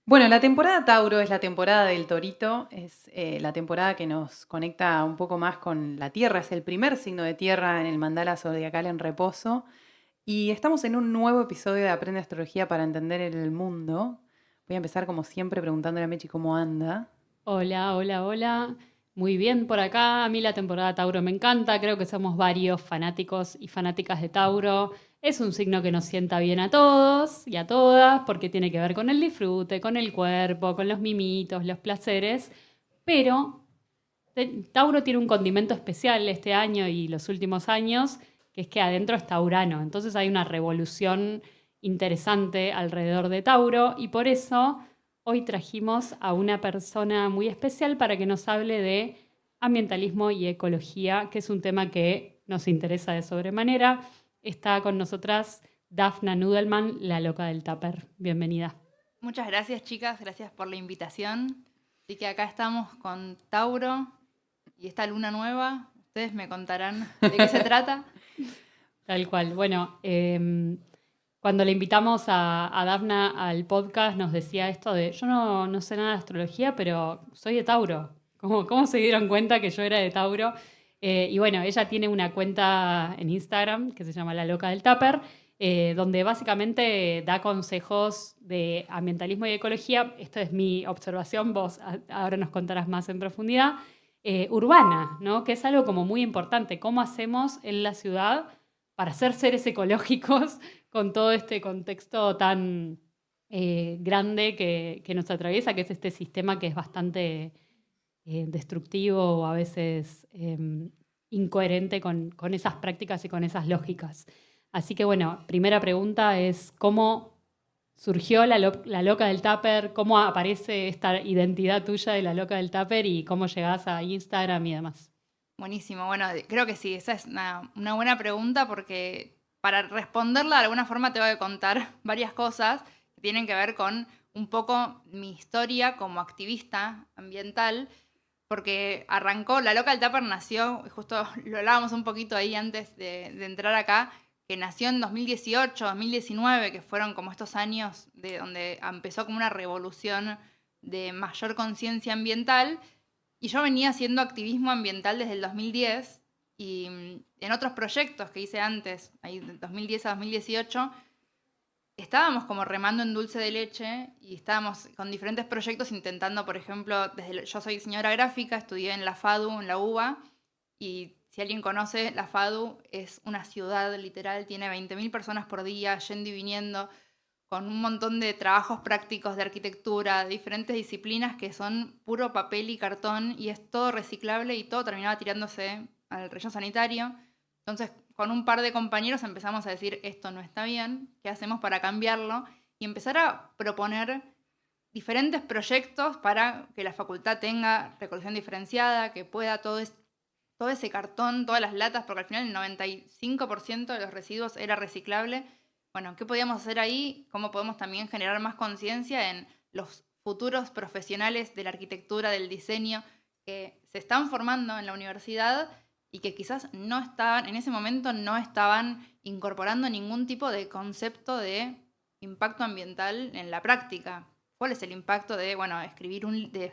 Bueno, la temporada Tauro es la temporada del Torito, es la temporada que nos conecta un poco más con la Tierra, es el primer signo de Tierra en el mandala zodiacal en reposo y estamos en un nuevo episodio de Aprende Astrología para entender el mundo. Voy a empezar como siempre preguntándole a Mechi cómo anda. Hola, hola, hola. Muy bien por acá. A mí la temporada Tauro me encanta. Creo que somos varios fanáticos y fanáticas de Tauro. Es un signo que nos sienta bien a todos y a todas porque tiene que ver con el disfrute, con el cuerpo, con los mimitos, los placeres. Pero Tauro tiene un condimento especial este año y los últimos años, que es que adentro está Urano. Entonces hay una revolución interesante alrededor de Tauro y por eso hoy trajimos a una persona muy especial para que nos hable de ambientalismo y ecología, que es un tema que nos interesa de sobremanera. Está con nosotras Dafna Nudelman, la loca del tupper. Bienvenida. Muchas gracias, chicas, gracias por la invitación. Así que acá estamos con Tauro y esta luna nueva. Ustedes me contarán de qué se trata. Tal cual. Bueno, cuando le invitamos a Dafna al podcast nos decía esto de, yo no sé nada de astrología, pero soy de Tauro. ¿Cómo se dieron cuenta que yo era de Tauro? Y bueno, ella tiene una cuenta en Instagram que se llama La Loca del Tupper, donde básicamente da consejos de ambientalismo y ecología. Esta es mi observación, vos ahora nos contarás más en profundidad. Urbana, ¿no? Que es algo como muy importante. ¿Cómo hacemos en la ciudad para ser seres ecológicos con todo este contexto tan grande que nos atraviesa, que es este sistema que es bastante destructivo o a veces incoherente con esas prácticas y con esas lógicas? Así que bueno, primera pregunta es ¿cómo surgió la loca del tupper? ¿Cómo aparece esta identidad tuya de la loca del tupper y cómo llegás a Instagram y demás? Buenísimo, bueno, creo que sí, esa es una buena pregunta porque para responderla de alguna forma te voy a contar varias cosas que tienen que ver con un poco mi historia como activista ambiental, porque arrancó, la Loca del Tupper nació, justo lo hablábamos un poquito ahí antes de entrar acá, que nació en 2018, 2019, que fueron como estos años de donde empezó como una revolución de mayor conciencia ambiental. Y yo venía haciendo activismo ambiental desde el 2010 y en otros proyectos que hice antes, ahí de 2010 a 2018, estábamos como remando en dulce de leche y estábamos con diferentes proyectos intentando, por ejemplo, yo soy diseñadora gráfica, estudié en la FADU, en la UBA, y si alguien conoce, la FADU es una ciudad literal, tiene 20.000 personas por día yendo y viniendo, con un montón de trabajos prácticos de arquitectura, de diferentes disciplinas que son puro papel y cartón y es todo reciclable y todo terminaba tirándose al relleno sanitario. Entonces, con un par de compañeros empezamos a decir, esto no está bien, ¿qué hacemos para cambiarlo? Y empezar a proponer diferentes proyectos para que la facultad tenga recolección diferenciada, que pueda todo ese cartón, todas las latas, porque al final el 95% de los residuos era reciclable. Bueno, ¿qué podíamos hacer ahí? ¿Cómo podemos también generar más conciencia en los futuros profesionales de la arquitectura, del diseño, que se están formando en la universidad y que quizás no estaban, en ese momento no estaban incorporando ningún tipo de concepto de impacto ambiental en la práctica? ¿Cuál es el impacto de, bueno, de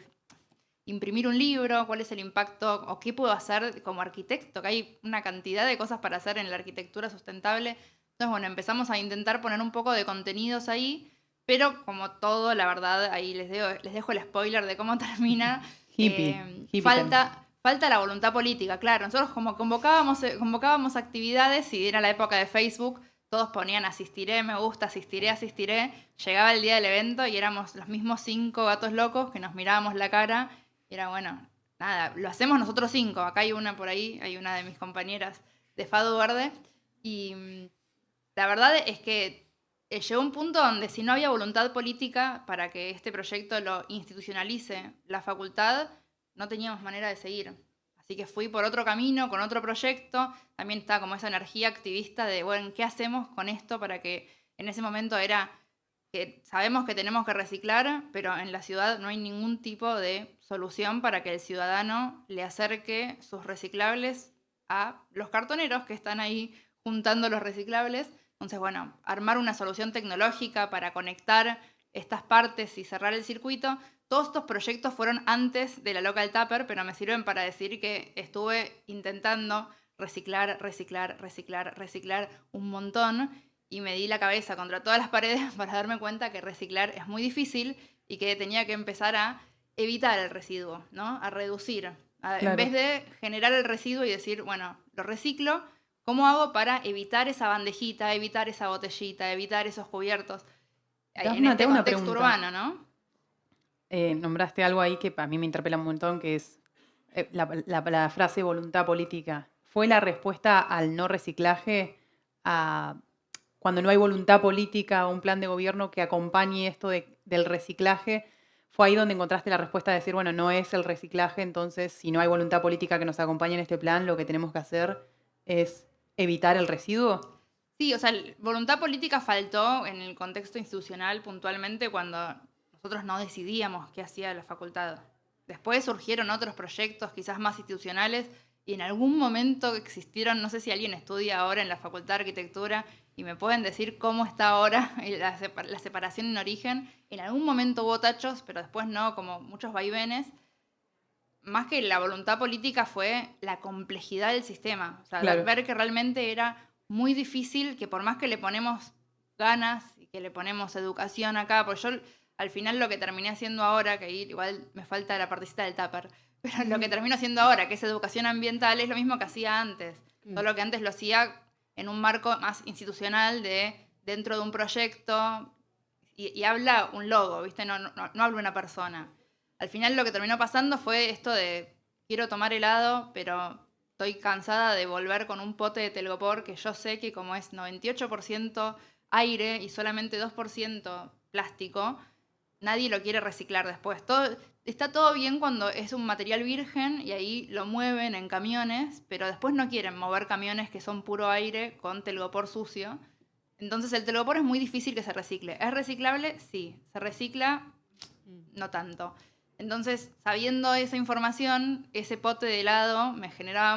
imprimir un libro? ¿Cuál es el impacto o qué puedo hacer como arquitecto? Que hay una cantidad de cosas para hacer en la arquitectura sustentable. Entonces, bueno, empezamos a intentar poner un poco de contenidos ahí, pero como todo, la verdad, ahí les dejo el spoiler de cómo termina. Hippie también. Falta la voluntad política, claro. Nosotros como convocábamos actividades y era la época de Facebook, todos ponían asistiré, me gusta, asistiré, asistiré. Llegaba el día del evento y éramos los mismos 5 gatos locos que nos mirábamos la cara y era bueno, nada, lo hacemos nosotros 5. Acá hay una por ahí, hay una de mis compañeras de Fado Verde. Y la verdad es que llegó un punto donde si no había voluntad política para que este proyecto lo institucionalice la facultad, no teníamos manera de seguir. Así que fui por otro camino, con otro proyecto. También está como esa energía activista de, bueno, ¿qué hacemos con esto para que en ese momento era que sabemos que tenemos que reciclar, pero en la ciudad no hay ningún tipo de solución para que el ciudadano le acerque sus reciclables a los cartoneros que están ahí juntando los reciclables? Entonces, bueno, armar una solución tecnológica para conectar estas partes y cerrar el circuito. Todos estos proyectos fueron antes de la Local Tupper, pero me sirven para decir que estuve intentando reciclar un montón y me di la cabeza contra todas las paredes para darme cuenta que reciclar es muy difícil y que tenía que empezar a evitar el residuo, ¿no? A reducir. En vez de generar el residuo y decir, bueno, lo reciclo, ¿cómo hago para evitar esa bandejita, evitar esa botellita, evitar esos cubiertos? Dafna, En este tengo una contexto pregunta. urbano, ¿no? Nombraste algo ahí que a mí me interpela un montón, que es la frase voluntad política. ¿Fue la respuesta al no reciclaje cuando no hay voluntad política o un plan de gobierno que acompañe esto del reciclaje? ¿Fue ahí donde encontraste la respuesta de decir, bueno, no es el reciclaje, entonces si no hay voluntad política que nos acompañe en este plan, lo que tenemos que hacer es evitar el residuo? Sí, o sea, voluntad política faltó en el contexto institucional puntualmente cuando nosotros no decidíamos qué hacía la facultad. Después surgieron otros proyectos, quizás más institucionales, y en algún momento existieron, no sé si alguien estudia ahora en la Facultad de Arquitectura y me pueden decir cómo está ahora la separación en origen. En algún momento hubo tachos, pero después no, como muchos vaivenes. Más que la voluntad política fue la complejidad del sistema. O sea, Claro. ver que realmente era muy difícil, que por más que le ponemos ganas y que le ponemos educación acá, pues yo al final lo que terminé haciendo ahora, que ahí igual me falta la partecita del tupper, pero lo que termino haciendo ahora, que es educación ambiental, es lo mismo que hacía antes. Solo que antes lo hacía en un marco más institucional dentro de un proyecto y habla un logo, ¿viste? No habla una persona. Al final lo que terminó pasando fue esto de quiero tomar helado, pero estoy cansada de volver con un pote de telgopor que yo sé que como es 98% aire y solamente 2% plástico, nadie lo quiere reciclar después. Está todo bien cuando es un material virgen y ahí lo mueven en camiones, pero después no quieren mover camiones que son puro aire con telgopor sucio. Entonces el telgopor es muy difícil que se recicle. ¿Es reciclable? Sí. ¿Se recicla? No tanto. Entonces, sabiendo esa información, ese pote de helado me generaba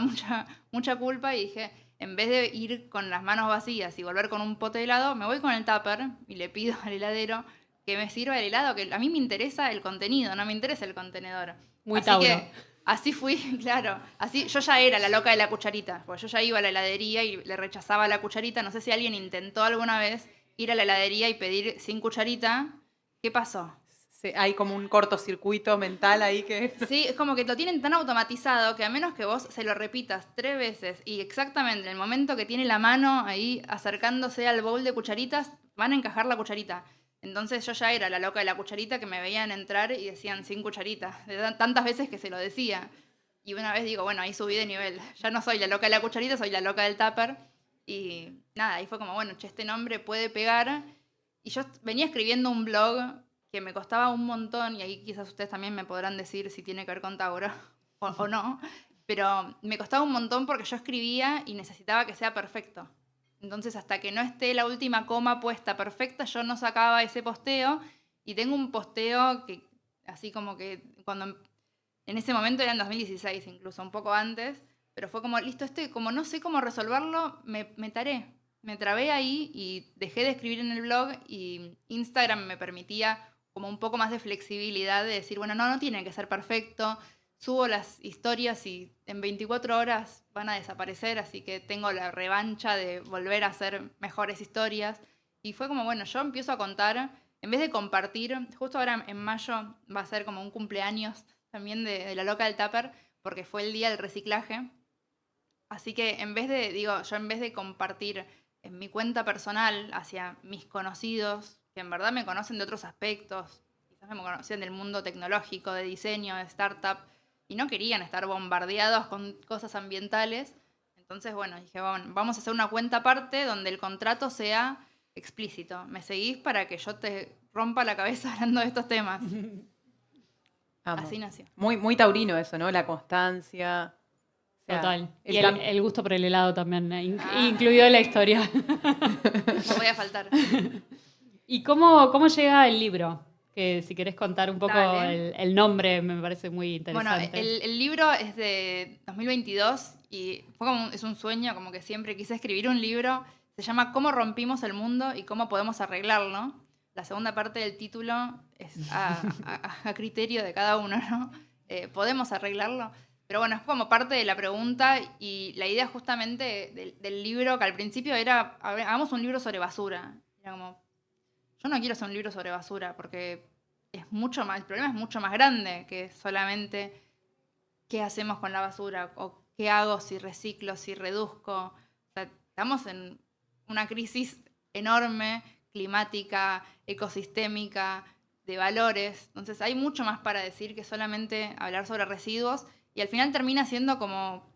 mucha culpa y dije, en vez de ir con las manos vacías y volver con un pote de helado, me voy con el tupper y le pido al heladero que me sirva el helado, que a mí me interesa el contenido, no me interesa el contenedor. Muy Así Tauro. que así fui, claro. Así, yo ya era la loca de la cucharita, porque yo ya iba a la heladería y le rechazaba la cucharita. No sé si alguien intentó alguna vez ir a la heladería y pedir sin cucharita. ¿Qué pasó? Hay como un cortocircuito mental ahí que... Sí, es como que lo tienen tan automatizado que a menos que vos se lo repitas 3 veces y exactamente en el momento que tiene la mano ahí acercándose al bowl de cucharitas, van a encajar la cucharita. Entonces yo ya era la loca de la cucharita que me veían entrar y decían sin cucharita, de tantas veces que se lo decía. Y una vez digo, bueno, ahí subí de nivel. Ya no soy la loca de la cucharita, soy la loca del tupper. Y nada, ahí fue como, bueno, che, este nombre puede pegar. Y yo venía escribiendo un blog que me costaba un montón, y ahí quizás ustedes también me podrán decir si tiene que ver con Tauro o no, pero me costaba un montón porque yo escribía y necesitaba que sea perfecto. Entonces, hasta que no esté la última coma puesta perfecta, yo no sacaba ese posteo, y tengo un posteo que, así como que cuando en ese momento era en 2016, incluso un poco antes, pero fue como, listo, como no sé cómo resolverlo, me taré. Me trabé ahí y dejé de escribir en el blog, y Instagram me permitía como un poco más de flexibilidad de decir, bueno, no tiene que ser perfecto, subo las historias y en 24 horas van a desaparecer, así que tengo la revancha de volver a hacer mejores historias. Y fue como, bueno, yo empiezo a contar, en vez de compartir, justo ahora en mayo va a ser como un cumpleaños también de la loca del tupper, porque fue el día del reciclaje. Así que en vez de compartir en mi cuenta personal hacia mis conocidos, que en verdad me conocen de otros aspectos, quizás me conocían del mundo tecnológico, de diseño, de startup, y no querían estar bombardeados con cosas ambientales. Entonces, bueno, dije, bueno, vamos a hacer una cuenta aparte donde el contrato sea explícito. Me seguís para que yo te rompa la cabeza hablando de estos temas. Amo. Así nació. Muy taurino eso, ¿no? La constancia. O sea, Total. el Y cam- el gusto por el helado también, incluido en la historia. No voy a faltar. ¿Y cómo llega el libro? Que si querés contar un poco Dale. el nombre, me parece muy Bueno, interesante. el libro es de 2022 y es un sueño, como que siempre quise escribir un libro. Se llama ¿Cómo rompimos el mundo y cómo podemos arreglarlo? la segunda parte del título es a criterio de cada uno, ¿no? ¿Podemos arreglarlo? Pero bueno, es como parte de la pregunta y la idea justamente del libro, que al principio era, hagamos un libro sobre basura. Era como, yo no quiero hacer un libro sobre basura porque es mucho más, el problema es mucho más grande que solamente qué hacemos con la basura o qué hago si reciclo, si reduzco. O sea, estamos en una crisis enorme, climática, ecosistémica, de valores. Entonces hay mucho más para decir que solamente hablar sobre residuos y al final termina siendo como...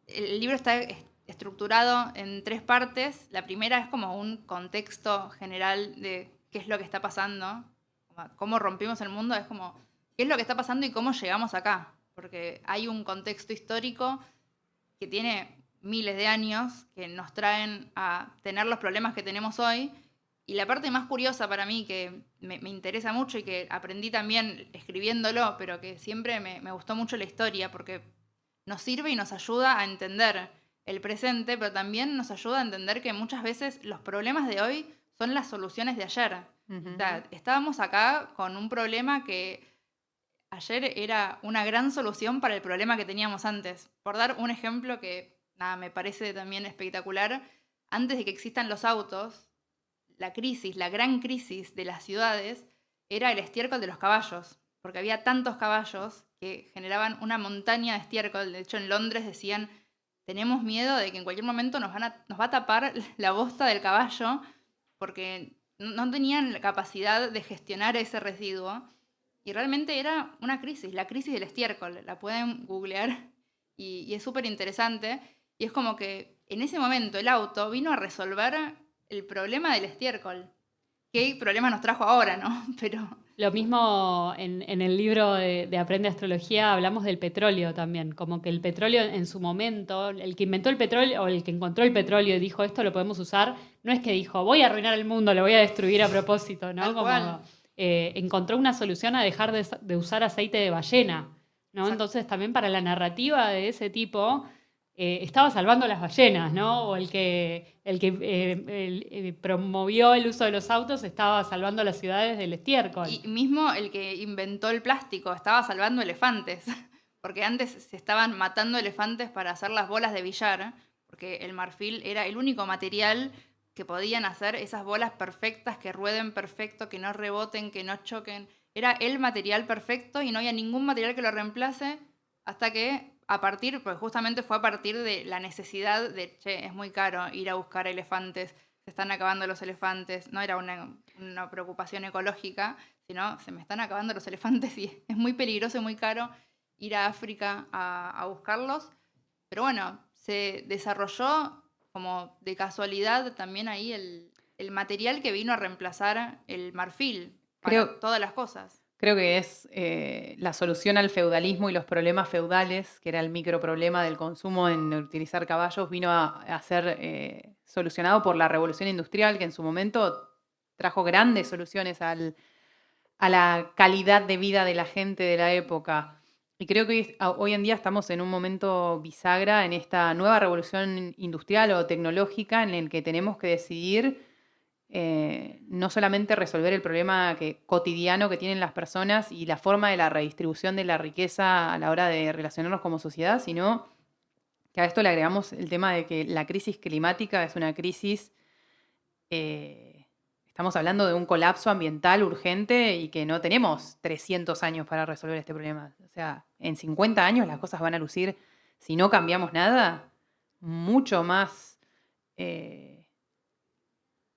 El libro está estructurado en 3 partes. La primera es como un contexto general de qué es lo que está pasando, cómo rompimos el mundo, es como qué es lo que está pasando y cómo llegamos acá. Porque hay un contexto histórico que tiene miles de años que nos traen a tener los problemas que tenemos hoy. Y la parte más curiosa para mí, que me interesa mucho y que aprendí también escribiéndolo, pero que siempre me gustó mucho la historia, porque nos sirve y nos ayuda a entender el presente, pero también nos ayuda a entender que muchas veces los problemas de hoy son las soluciones de ayer. O sea, estábamos acá con un problema que ayer era una gran solución para el problema que teníamos antes. Por dar un ejemplo que nada, me parece también espectacular, antes de que existan los autos, la gran crisis de las ciudades era el estiércol de los caballos, porque había tantos caballos que generaban una montaña de estiércol. De hecho, en Londres decían, tenemos miedo de que en cualquier momento nos va a tapar la bosta del caballo, porque no tenían la capacidad de gestionar ese residuo. Y realmente era una crisis, la crisis del estiércol. La pueden googlear y es súper interesante. Y es como que en ese momento el auto vino a resolver el problema del estiércol. ¿Qué problema nos trajo ahora, no? Pero Lo mismo en el libro de Aprende Astrología hablamos del petróleo también, como que el petróleo en su momento, el que inventó el petróleo o el que encontró el petróleo y dijo esto lo podemos usar, no es que dijo voy a arruinar el mundo, lo voy a destruir a propósito, ¿no? tal Como cual. encontró una solución a dejar de usar aceite de ballena, ¿no? Exacto. Entonces también para la narrativa de ese tipo estaba salvando las ballenas, ¿no? O el que promovió el uso de los autos estaba salvando las ciudades del estiércol. Y mismo el que inventó el plástico estaba salvando elefantes, porque antes se estaban matando elefantes para hacer las bolas de billar, porque el marfil era el único material que podían hacer esas bolas perfectas, que rueden perfecto, que no reboten, que no choquen. Era el material perfecto y no había ningún material que lo reemplace hasta que pues justamente fue a partir de la necesidad de, che, es muy caro ir a buscar elefantes, se están acabando los elefantes, no era una preocupación ecológica, sino se me están acabando los elefantes y es muy peligroso y muy caro ir a África a buscarlos. Pero bueno, se desarrolló como de casualidad también ahí el material que vino a reemplazar el marfil para todas las cosas. Creo que es la solución al feudalismo y los problemas feudales, que era el microproblema del consumo en utilizar caballos, vino a ser solucionado por la revolución industrial, que en su momento trajo grandes soluciones a la calidad de vida de la gente de la época. Y creo que hoy en día estamos en un momento bisagra en esta nueva revolución industrial o tecnológica en el que tenemos que decidir no solamente resolver el problema cotidiano que tienen las personas y la forma de la redistribución de la riqueza a la hora de relacionarnos como sociedad, sino que a esto le agregamos el tema de que la crisis climática es una crisis, estamos hablando de un colapso ambiental urgente y que no tenemos 300 años para resolver este problema. O sea, en 50 años las cosas van a lucir, si no cambiamos nada, mucho más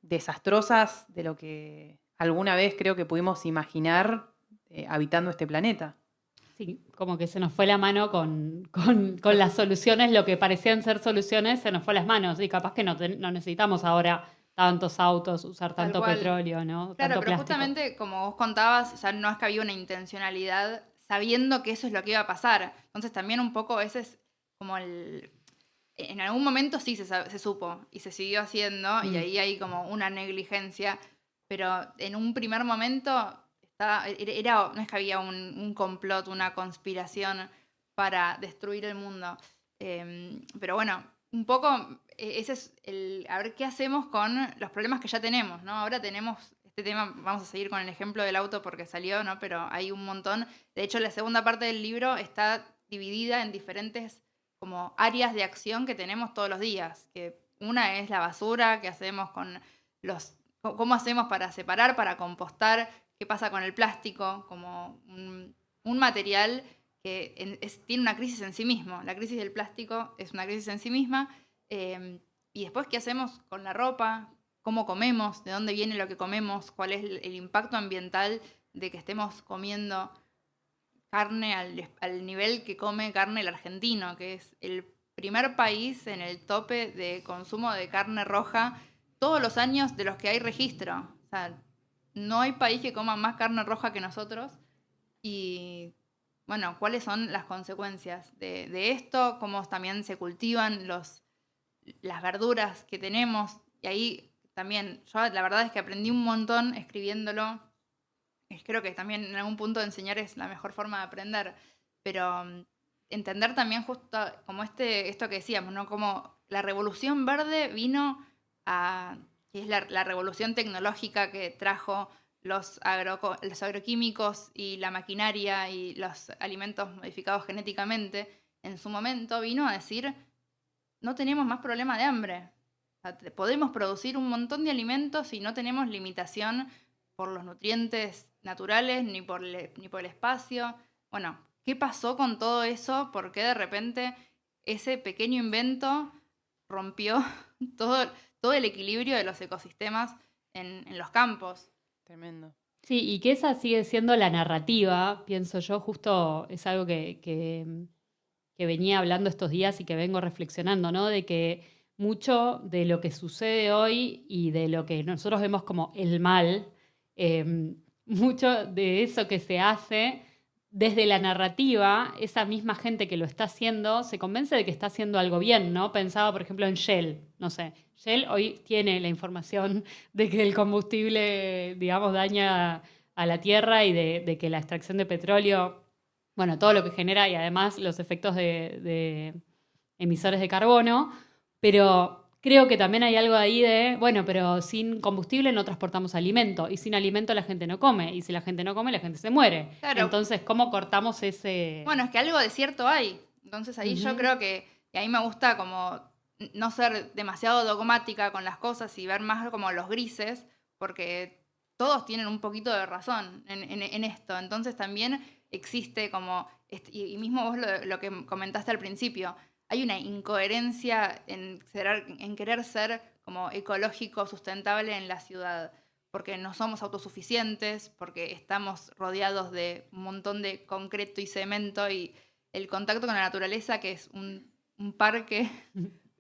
desastrosas de lo que alguna vez creo que pudimos imaginar habitando este planeta. Sí, como que se nos fue la mano con las soluciones, lo que parecían ser soluciones, se nos fue las manos. Y capaz que no necesitamos ahora tantos autos, usar Tal tanto cual. petróleo, ¿no? Claro, Tanto pero plástico. justamente como vos contabas, o sea, no es que había una intencionalidad sabiendo que eso es lo que iba a pasar. Entonces también un poco ese es como en algún momento sí se supo y se siguió haciendo y ahí hay como una negligencia, pero en un primer momento no es que había un complot, una conspiración para destruir el mundo. Pero bueno, un poco ese es a ver qué hacemos con los problemas que ya tenemos, ¿no? Ahora este tema, vamos a seguir con el ejemplo del auto porque salió, ¿no? Pero hay un montón. De hecho, la segunda parte del libro está dividida en diferentes como áreas de acción que tenemos todos los días. Que una es la basura, que hacemos con cómo hacemos para separar, para compostar, qué pasa con el plástico, como un material que tiene una crisis en sí mismo. La crisis del plástico es una crisis en sí misma. Y después, ¿qué hacemos con la ropa? ¿Cómo comemos? ¿De dónde viene lo que comemos? ¿Cuál es el impacto ambiental de que estemos comiendo carne al nivel que come carne el argentino, que es el primer país en el tope de consumo de carne roja todos los años de los que hay registro? O sea, no hay país que coma más carne roja que nosotros. Y bueno, ¿cuáles son las consecuencias de esto? ¿Cómo también se cultivan las verduras que tenemos? Y ahí también, yo la verdad es que aprendí un montón escribiéndolo. Creo que también en algún punto enseñar es la mejor forma de aprender, pero entender también justo como esto que decíamos, ¿no? Como la revolución verde vino que es la revolución tecnológica que trajo los agroquímicos y la maquinaria y los alimentos modificados genéticamente, en su momento vino a decir, no tenemos más problema de hambre. O sea, podemos producir un montón de alimentos y no tenemos limitación por los nutrientes naturales ni por el espacio. Bueno, ¿qué pasó con todo eso? ¿Por qué de repente ese pequeño invento rompió todo el equilibrio de los ecosistemas en los campos? Tremendo. Sí, y que esa sigue siendo la narrativa, pienso yo, justo es algo que venía hablando estos días y que vengo reflexionando, ¿no? De que mucho de lo que sucede hoy y de lo que nosotros vemos como el mal, mucho de eso que se hace desde la narrativa, esa misma gente que lo está haciendo se convence de que está haciendo algo bien, ¿no? Pensaba, por ejemplo, en Shell, no sé. Shell hoy tiene la información de que el combustible, digamos, daña a la tierra y de que la extracción de petróleo, bueno, todo lo que genera y además los efectos de emisores de carbono, pero creo que también hay algo ahí de, bueno, pero sin combustible no transportamos alimento y sin alimento la gente no come y si la gente no come la gente se muere. Claro. Entonces, ¿cómo cortamos ese...? Bueno, es que algo de cierto hay. Entonces ahí yo creo que y a mí me gusta como no ser demasiado dogmática con las cosas y ver más como los grises, porque todos tienen un poquito de razón en esto. Entonces también existe como, y mismo vos lo que comentaste al principio, hay una incoherencia en querer ser como ecológico, sustentable en la ciudad, porque no somos autosuficientes, porque estamos rodeados de un montón de concreto y cemento y el contacto con la naturaleza, que es un parque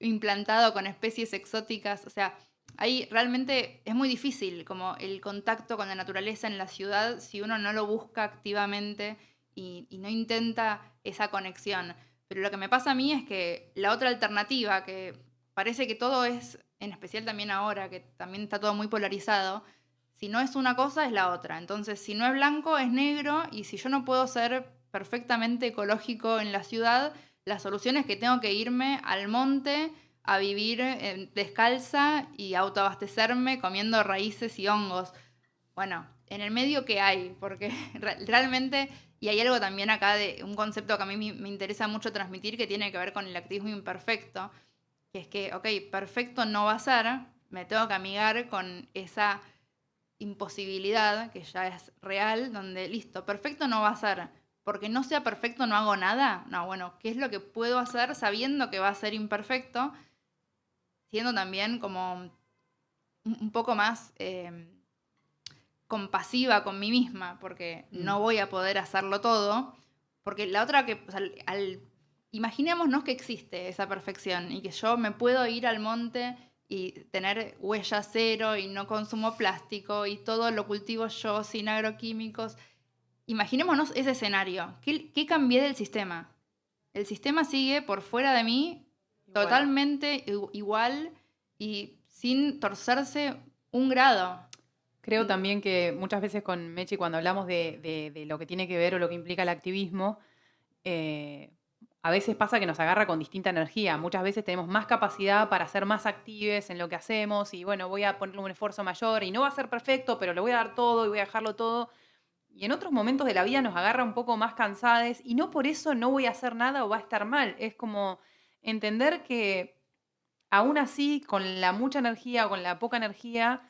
implantado con especies exóticas. O sea, ahí realmente es muy difícil como el contacto con la naturaleza en la ciudad si uno no lo busca activamente y no intenta esa conexión. Pero lo que me pasa a mí es que la otra alternativa, que parece que todo es, en especial también ahora, que también está todo muy polarizado, si no es una cosa es la otra. Entonces, si no es blanco es negro y si yo no puedo ser perfectamente ecológico en la ciudad, la solución es que tengo que irme al monte a vivir descalza y autoabastecerme comiendo raíces y hongos. Bueno, en el medio que hay, porque realmente, y hay algo también acá de un concepto que a mí me interesa mucho transmitir que tiene que ver con el activismo imperfecto, que es que, ok, perfecto no va a ser, me tengo que amigar con esa imposibilidad que ya es real, donde listo, perfecto no va a ser, porque no sea perfecto no hago nada. No, bueno, ¿qué es lo que puedo hacer sabiendo que va a ser imperfecto? Siendo también como un poco más compasiva con mí misma, porque no voy a poder hacerlo todo, porque la otra que, o sea, imaginémonos que existe esa perfección y que yo me puedo ir al monte y tener huella cero y no consumo plástico y todo lo cultivo yo sin agroquímicos. Imaginémonos ese escenario. ¿Qué cambié del sistema? El sistema sigue por fuera de mí totalmente igual y sin torcerse un grado. Creo también que muchas veces con Mechi, cuando hablamos de lo que tiene que ver o lo que implica el activismo, a veces pasa que nos agarra con distinta energía. Muchas veces tenemos más capacidad para ser más actives en lo que hacemos y bueno, voy a ponerle un esfuerzo mayor y no va a ser perfecto, pero le voy a dar todo y voy a dejarlo todo. Y en otros momentos de la vida nos agarra un poco más cansados y no por eso no voy a hacer nada o va a estar mal. Es como entender que aún así, con la mucha energía o con la poca energía,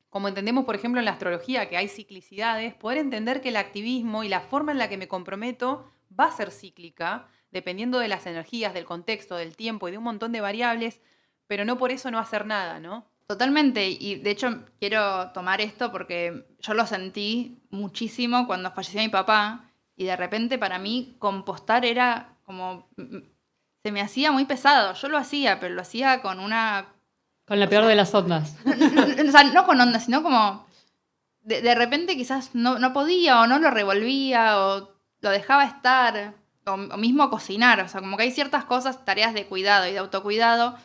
como entendemos, por ejemplo, en la astrología, que hay ciclicidades, poder entender que el activismo y la forma en la que me comprometo va a ser cíclica, dependiendo de las energías, del contexto, del tiempo y de un montón de variables, pero no por eso no hacer nada, ¿no? Totalmente, y de hecho quiero tomar esto porque yo lo sentí muchísimo cuando falleció mi papá y de repente para mí compostar era como, se me hacía muy pesado, yo lo hacía, pero lo hacía con una... Con la o peor sea, de las ondas. o sea, no con onda, sino como de repente quizás no podía o no lo revolvía o lo dejaba estar o mismo cocinar, o sea, como que hay ciertas cosas, tareas de cuidado y de autocuidado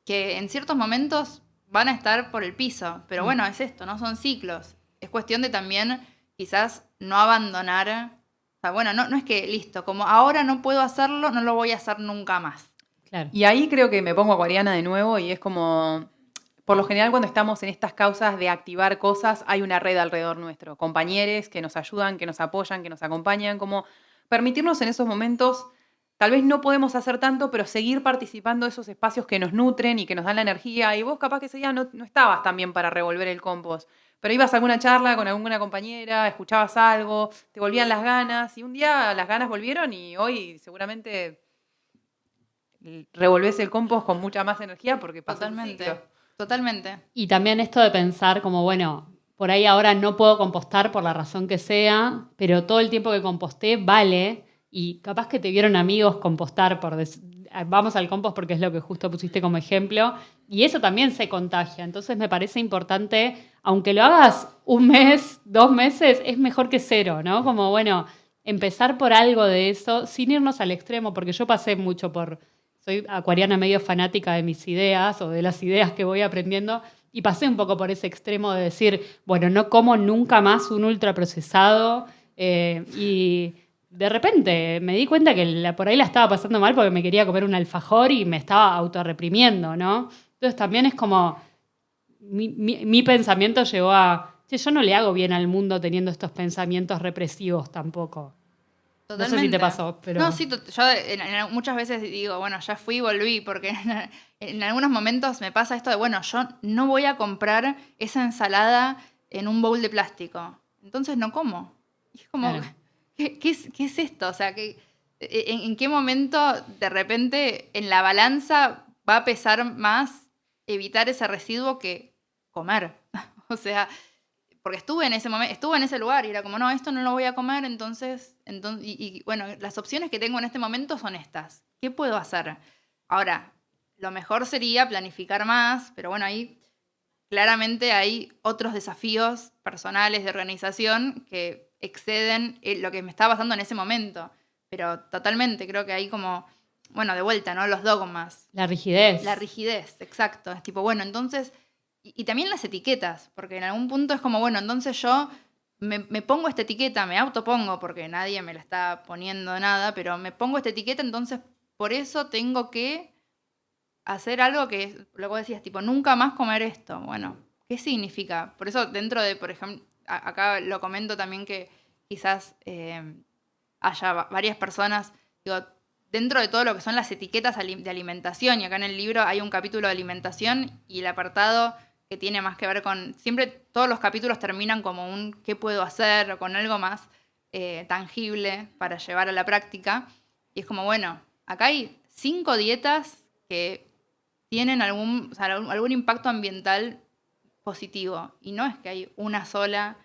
que en ciertos momentos van a estar por el piso, pero bueno, es esto, no son ciclos. Es cuestión de también quizás no abandonar, o sea, bueno, no es que listo, como ahora no puedo hacerlo, no lo voy a hacer nunca más. Claro. Y ahí creo que me pongo acuariana de nuevo y es como, por lo general cuando estamos en estas causas de activar cosas, hay una red alrededor nuestro, compañeros que nos ayudan, que nos apoyan, que nos acompañan, como permitirnos en esos momentos, tal vez no podemos hacer tanto, pero seguir participando de esos espacios que nos nutren y que nos dan la energía. Y vos capaz que ese día no estabas tan bien para revolver el compost, pero ibas a alguna charla con alguna compañera, escuchabas algo, te volvían las ganas y un día las ganas volvieron y hoy seguramente revolvés el compost con mucha más energía porque pasó el Totalmente, ciclo. totalmente. Y también esto de pensar como, bueno, por ahí ahora no puedo compostar por la razón que sea, pero todo el tiempo que composté vale. Y capaz que te vieron amigos compostar vamos al compost porque es lo que justo pusiste como ejemplo. Y eso también se contagia. Entonces me parece importante, aunque lo hagas un mes, 2 meses, es mejor que cero, ¿no? Como, bueno, empezar por algo de eso sin irnos al extremo, porque yo pasé mucho soy acuariana medio fanática de mis ideas o de las ideas que voy aprendiendo y pasé un poco por ese extremo de decir, bueno, no como nunca más un ultraprocesado y de repente me di cuenta que por ahí la estaba pasando mal porque me quería comer un alfajor y me estaba autorreprimiendo, ¿no? Entonces también es como mi pensamiento llegó a, che, yo no le hago bien al mundo teniendo estos pensamientos represivos tampoco. Totalmente. No sé si te pasó, pero... No, sí, yo muchas veces digo, bueno, ya fui y volví, porque en algunos momentos me pasa esto de, bueno, yo no voy a comprar esa ensalada en un bowl de plástico, entonces no como. Y es como, Claro. ¿qué es esto? O sea, ¿en qué momento de repente en la balanza va a pesar más evitar ese residuo que comer? O sea, porque estuve en ese momento, estuve en ese lugar y era como, no, esto no lo voy a comer, entonces y bueno, las opciones que tengo en este momento son estas. ¿Qué puedo hacer? Ahora, lo mejor sería planificar más, pero bueno, ahí claramente hay otros desafíos personales de organización que exceden lo que me estaba pasando en ese momento. Pero totalmente, creo que hay como, bueno, de vuelta, ¿no? Los dogmas. La rigidez. La rigidez, exacto. Es tipo, bueno, entonces... Y también las etiquetas, porque en algún punto es como, bueno, entonces yo me pongo esta etiqueta, me autopongo, porque nadie me la está poniendo nada, pero me pongo esta etiqueta, entonces por eso tengo que hacer algo que, lo que vos decías, tipo, nunca más comer esto. Bueno, ¿qué significa? Por eso dentro de, por ejemplo, acá lo comento también que quizás haya varias personas, digo, dentro de todo lo que son las etiquetas de alimentación, y acá en el libro hay un capítulo de alimentación y el apartado que tiene más que ver con, siempre todos los capítulos terminan como un ¿qué puedo hacer? O con algo más tangible para llevar a la práctica. Y es como, bueno, acá hay 5 dietas que tienen algún impacto ambiental positivo. Y no es que hay una sola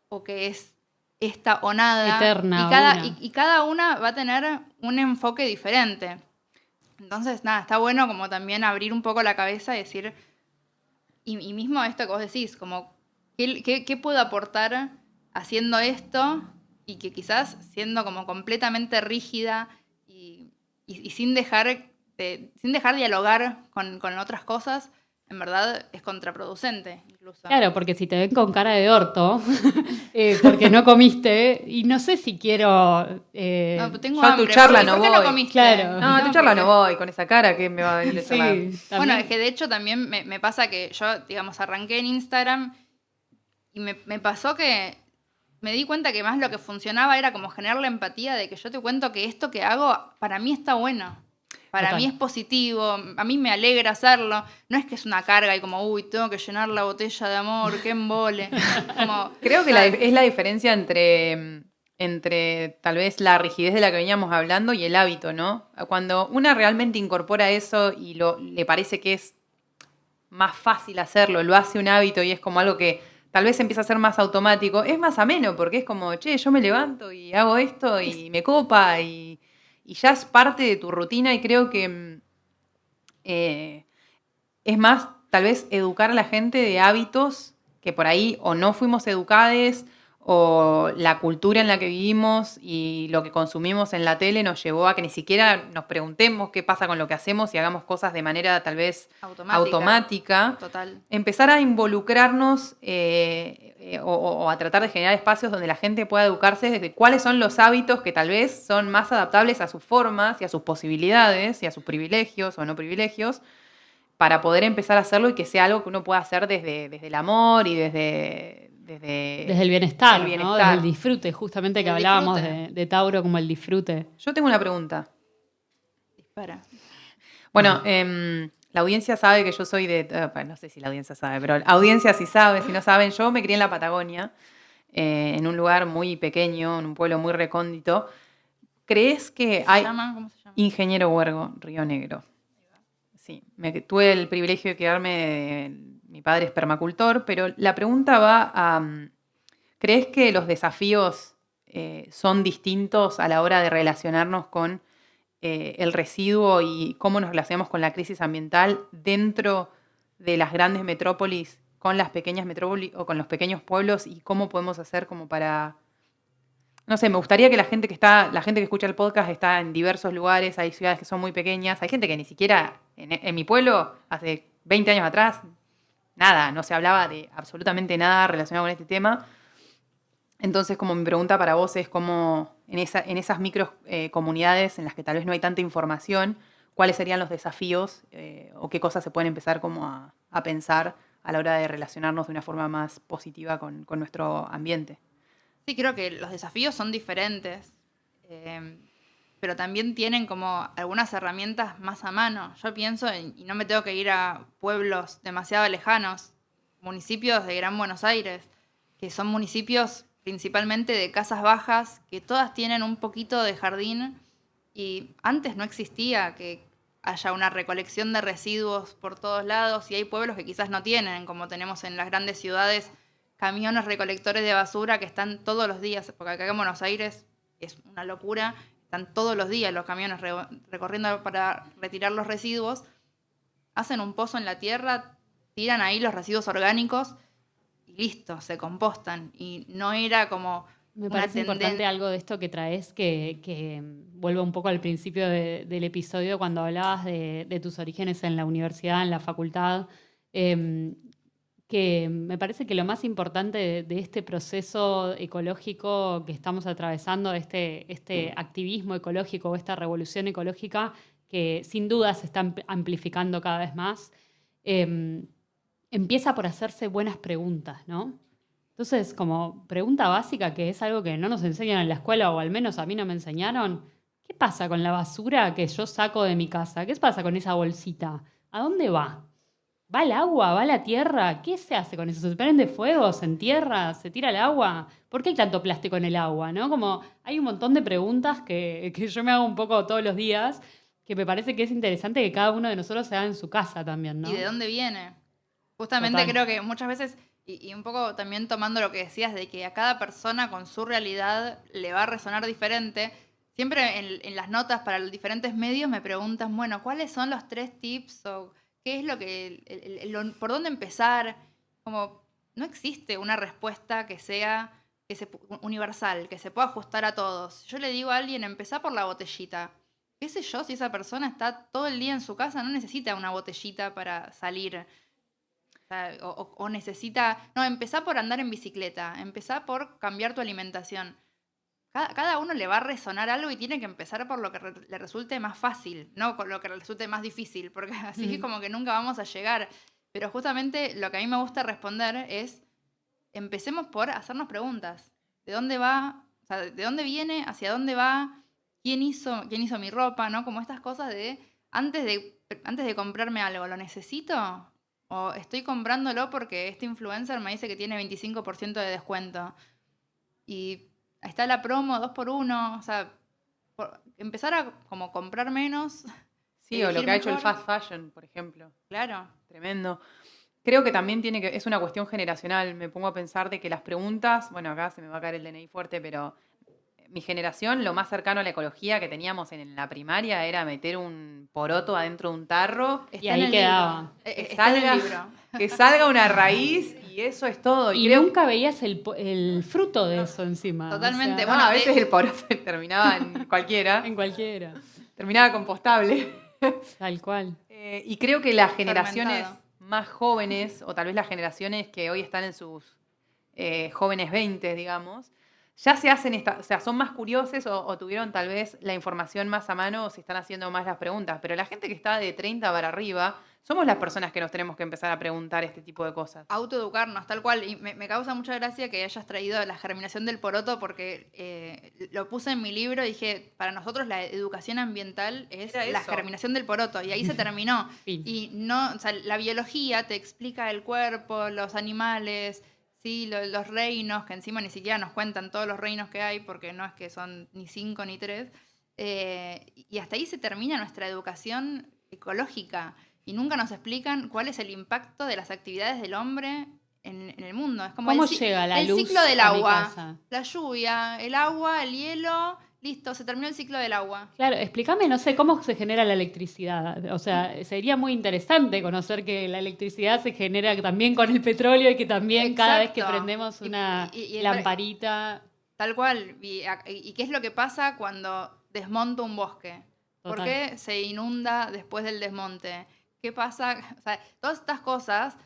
o que es esta o nada. Eterna. Y cada una va a tener un enfoque diferente. Entonces, nada, está bueno como también abrir un poco la cabeza y decir, y mismo esto que vos decís, como, ¿qué puedo aportar haciendo esto? Y que quizás siendo como completamente rígida y sin dejar dialogar con otras cosas, en verdad es contraproducente. incluso. Claro, porque si te ven con cara de orto, porque no comiste, y no sé si quiero... No, pero tengo yo a tu hambre. charla ¿Por no qué no voy. comiste? Claro. No, a tu charla no porque- voy, con esa cara que me va a venir de charlar. Sí, Bueno, también. es que de hecho también me pasa que yo, digamos, arranqué en Instagram y me pasó que me di cuenta que más lo que funcionaba era como generar la empatía de que yo te cuento que esto que hago para mí está bueno. Para Total. mí es positivo, a mí me alegra hacerlo. No es que es una carga y como, uy, tengo que llenar la botella de amor, qué embole. Como, Creo que o sea, es la diferencia entre tal vez la rigidez de la que veníamos hablando y el hábito, ¿no? Cuando una realmente incorpora eso y le parece que es más fácil hacerlo, lo hace un hábito y es como algo que tal vez empieza a ser más automático, es más ameno porque es como, che, yo me levanto y hago esto y me copa y ya es parte de tu rutina y creo que eh, es más tal vez educar a la gente de hábitos que por ahí o no fuimos educades o la cultura en la que vivimos y lo que consumimos en la tele nos llevó a que ni siquiera nos preguntemos qué pasa con lo que hacemos y hagamos cosas de manera tal vez automática. Total. Empezar a involucrarnos o a tratar de generar espacios donde la gente pueda educarse desde cuáles son los hábitos que tal vez son más adaptables a sus formas y a sus posibilidades y a sus privilegios o no privilegios para poder empezar a hacerlo y que sea algo que uno pueda hacer desde el amor y desde Desde el bienestar, el ¿no? bienestar. Desde el disfrute, justamente que El hablábamos disfrute. de Tauro como el disfrute. Yo tengo una pregunta. Dispara. Bueno, la audiencia sabe que yo soy no sé si la audiencia sabe, pero la audiencia sí sabe, si no saben, yo me crié en la Patagonia, en un lugar muy pequeño, en un pueblo muy recóndito. ¿Crees que hay... ¿Cómo se llama? Ingeniero Huergo, Río Negro. Sí, tuve el privilegio de quedarme, mi padre es permacultor, pero la pregunta va a, ¿crees que los desafíos son distintos a la hora de relacionarnos con el residuo y cómo nos relacionamos con la crisis ambiental dentro de las grandes metrópolis, con las pequeñas metrópolis o con los pequeños pueblos y cómo podemos hacer como para... No sé, me gustaría que la gente que escucha el podcast está en diversos lugares, hay ciudades que son muy pequeñas, hay gente que ni siquiera, en mi pueblo, hace 20 años atrás, nada, no se hablaba de absolutamente nada relacionado con este tema. Entonces, como mi pregunta para vos es cómo en esas micro comunidades en las que tal vez no hay tanta información, ¿cuáles serían los desafíos o qué cosas se pueden empezar como a pensar a la hora de relacionarnos de una forma más positiva con nuestro ambiente? Sí, creo que los desafíos son diferentes, pero también tienen como algunas herramientas más a mano. Yo pienso, y no me tengo que ir a pueblos demasiado lejanos, municipios de Gran Buenos Aires, que son municipios principalmente de casas bajas, que todas tienen un poquito de jardín, y antes no existía que haya una recolección de residuos por todos lados, y hay pueblos que quizás no tienen, como tenemos en las grandes ciudades, camiones recolectores de basura que están todos los días, porque acá en Buenos Aires es una locura, están todos los días los camiones recorriendo para retirar los residuos, hacen un pozo en la tierra, tiran ahí los residuos orgánicos y listo, se compostan. Y no era como Me una parece importante tendencia. algo de esto que traes, que vuelvo un poco al principio del episodio cuando hablabas de tus orígenes en la universidad, en la facultad, que me parece que lo más importante de este proceso ecológico que estamos atravesando, este activismo ecológico o esta revolución ecológica, que sin duda se está amplificando cada vez más, empieza por hacerse buenas preguntas, ¿no? Entonces, como pregunta básica, que es algo que no nos enseñan en la escuela, o al menos a mí no me enseñaron, ¿qué pasa con la basura que yo saco de mi casa? ¿Qué pasa con esa bolsita? ¿A dónde va? ¿Va al agua? ¿Va a la tierra? ¿Qué se hace con eso? ¿Se prende fuego? ¿Se entierra? ¿Se tira al agua? ¿Por qué hay tanto plástico en el agua? ¿No? Como hay un montón de preguntas que yo me hago un poco todos los días, que me parece que es interesante que cada uno de nosotros se haga en su casa también, ¿no? ¿Y de dónde viene? Justamente Total. creo que muchas veces, y un poco también tomando lo que decías de que a cada persona con su realidad le va a resonar diferente, siempre en las notas para los diferentes medios me preguntan, bueno, ¿cuáles son los 3 tips o qué es lo que, por dónde empezar? Como no existe una respuesta que sea universal, que se pueda ajustar a todos. Yo le digo a alguien, empezá por la botellita. ¿Qué sé yo si esa persona está todo el día en su casa? No necesita una botellita para salir. sea, o necesita... No, empezá por andar en bicicleta, empezá por cambiar tu alimentación. Cada uno le va a resonar algo y tiene que empezar por lo que le resulte más fácil, no con lo que le resulte más difícil, porque así es como que nunca vamos a llegar. Pero justamente lo que a mí me gusta responder es, empecemos por hacernos preguntas. ¿De dónde va? O sea, ¿de dónde viene? ¿Hacia dónde va? ¿Quién hizo mi ropa? ¿No? Como estas cosas de, antes de comprarme algo, ¿lo necesito? ¿O estoy comprándolo porque este influencer me dice que tiene 25% de descuento? Y está la promo 2x1, o sea, empezar a como comprar menos. Sí, o lo elegir que ha hecho el mejor. fast fashion, por ejemplo. Claro, Tremendo. Creo que también es una cuestión generacional. Me pongo a pensar de que las preguntas, bueno, acá se me va a caer el DNI fuerte, pero mi generación, lo más cercano a la ecología que teníamos en la primaria era meter un poroto adentro de un tarro, Y está en ahí el quedaba. libro. que Está en el salga, libro. que salga una raíz y eso es todo. Y creo nunca veías el fruto de eso encima. Totalmente. O sea, no, Bueno, a veces el poroto terminaba en cualquiera, en cualquiera. terminaba compostable. Tal cual. Y creo que las generaciones Fermentado. más jóvenes, o tal vez las generaciones que hoy están en sus jóvenes 20, digamos, ya se hacen, o sea, son más curiosos o tuvieron tal vez la información más a mano o se están haciendo más las preguntas. Pero la gente que está de 30 para arriba, somos las personas que nos tenemos que empezar a preguntar este tipo de cosas. Autoeducarnos, tal cual. Y me causa mucha gracia que hayas traído la germinación del poroto porque lo puse en mi libro y dije, para nosotros la educación ambiental es Era la eso. germinación del poroto. Y ahí se terminó. Fin. Y no, o sea, la biología te explica el cuerpo, los animales, sí, los reinos, que encima ni siquiera nos cuentan todos los reinos que hay, porque no es que son ni 5 ni 3. Y hasta ahí se termina nuestra educación ecológica. Y nunca nos explican cuál es el impacto de las actividades del hombre en el mundo. Es como ¿Cómo llega la el luz ciclo del a mi agua, casa? la lluvia, el agua, el hielo, listo, se terminó el ciclo del agua. Claro, explícame, no sé, cómo se genera la electricidad. O sea, sería muy interesante conocer que la electricidad se genera también con el petróleo y que también cada vez que Exacto. prendemos una Y lamparita. tal cual. ¿Y qué es lo que pasa cuando desmonto un bosque? ¿Por Total. qué se inunda después del desmonte? ¿Qué pasa? O sea, todas estas cosas,